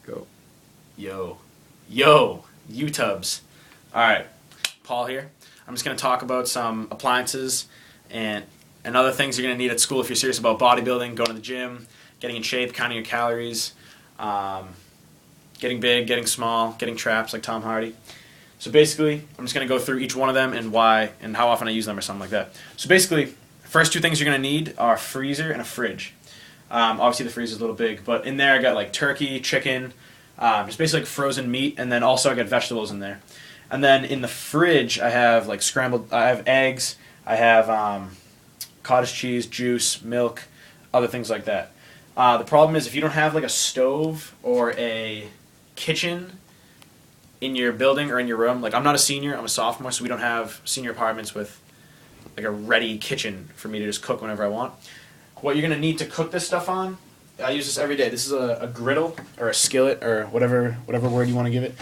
Go. Yo. Yo. U-tubs. Alright. Paul here. I'm just going to talk about some appliances and other things you're going to need at school if you're serious about bodybuilding, going to the gym, getting in shape, counting your calories, getting big, getting small, getting traps like Tom Hardy. So basically, I'm just going to go through each one of them and why and how often I use them or something like that. So basically, first two things you're going to need are a freezer and a fridge. Obviously the freezer's a little big, but in there I got like turkey, chicken, just basically like frozen meat, and then also I got vegetables in there. And then in the fridge I have like I have eggs, I have cottage cheese, juice, milk, other things like that. The problem is if you don't have like a stove or a kitchen in your building or in your room, like I'm not a senior, I'm a sophomore, so we don't have senior apartments with like a ready kitchen for me to just cook whenever I want. What you're going to need to cook this stuff on, I use this every day. This is a griddle or a skillet or whatever word you want to give it.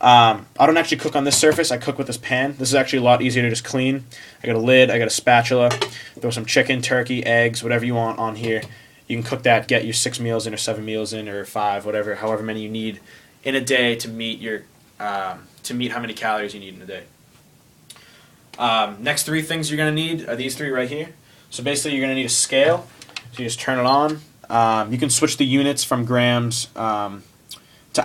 I don't actually cook on this surface. I cook with this pan. This is actually a lot easier to just clean. I got a lid. I got a spatula. Throw some chicken, turkey, eggs, whatever you want on here. You can cook that, get your 6 meals in or 7 meals in or 5, however many you need in a day to meet your how many calories you need in a day. Next three things you're going to need are these three right here. So basically you're going to need a scale. So you just turn it on. You can switch the units from grams to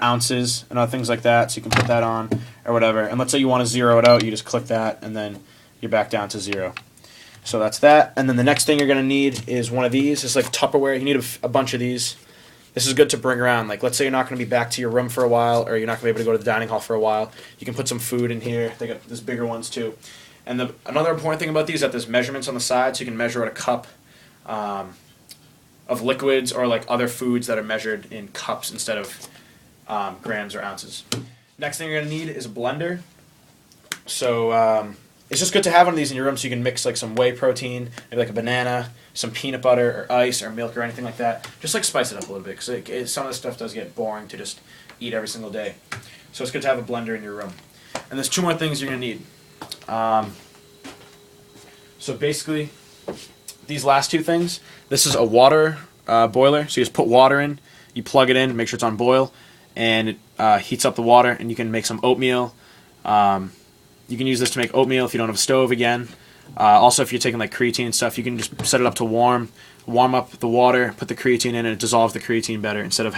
ounces and other things like that. So you can put that on or whatever. And let's say you want to zero it out. You just click that and then you're back down to 0. So that's that. And then the next thing you're going to need is one of these. It's like Tupperware. You need a bunch of these. This is good to bring around. Like let's say you're not going to be back to your room for a while or you're not going to be able to go to the dining hall for a while. You can put some food in here. They got these bigger ones too. And another important thing about these is that there's measurements on the side, so you can measure out a cup of liquids or like other foods that are measured in cups instead of grams or ounces. Next thing you're going to need is a blender. So it's just good to have one of these in your room so you can mix like some whey protein, maybe like a banana, some peanut butter or ice or milk or anything like that. Just like spice it up a little bit because some of this stuff does get boring to just eat every single day. So it's good to have a blender in your room. And there's two more things you're going to need. So basically, these last two things, this is a water boiler. So you just put water in, you plug it in, make sure it's on boil, and it heats up the water, and you can make some oatmeal. You can use this to make oatmeal if you don't have a stove again. Also, if you're taking like creatine and stuff, you can just set it up to warm up the water, put the creatine in, and it dissolves the creatine better instead of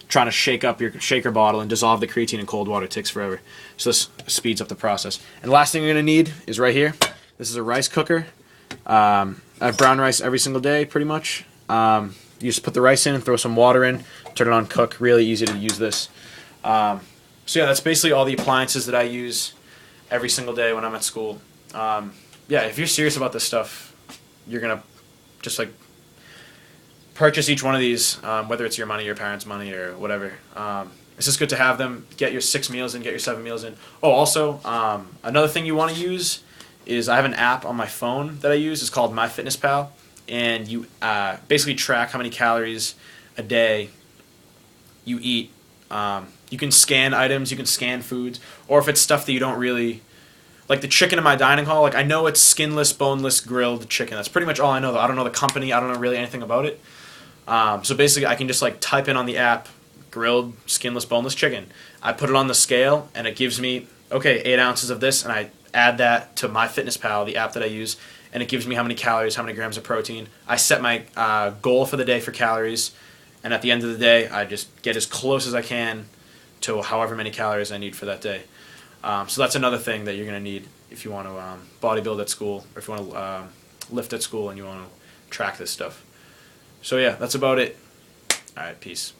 trying to shake up your shaker bottle and dissolve the creatine in cold water. It takes forever. So this speeds up the process. And the last thing you're going to need is right here. This is a rice cooker. I have brown rice every single day, pretty much. You just put the rice in and throw some water in, turn it on, cook. Really easy to use this. So yeah, that's basically all the appliances that I use every single day when I'm at school. Yeah, if you're serious about this stuff, you're going to just like purchase each one of these, whether it's your money, your parents' money, or whatever. It's just good to have them. Get your 6 meals in, get your 7 meals in. Oh, also, another thing you want to use is I have an app on my phone that I use. It's called MyFitnessPal, and you basically track how many calories a day you eat. You can scan items, you can scan foods, or if it's stuff that you don't really like the chicken in my dining hall. Like I know it's skinless, boneless, grilled chicken. That's pretty much all I know. Though I don't know the company. I don't know really anything about it. So basically, I can just like type in on the app, grilled, skinless, boneless chicken. I put it on the scale, and it gives me 8 ounces of this, and I add that to MyFitnessPal, the app that I use, and it gives me how many calories, how many grams of protein. I set my goal for the day for calories, and at the end of the day, I just get as close as I can to however many calories I need for that day. So that's another thing that you're going to need if you want to bodybuild at school, or if you want to lift at school and you want to track this stuff. So yeah, that's about it. All right, peace.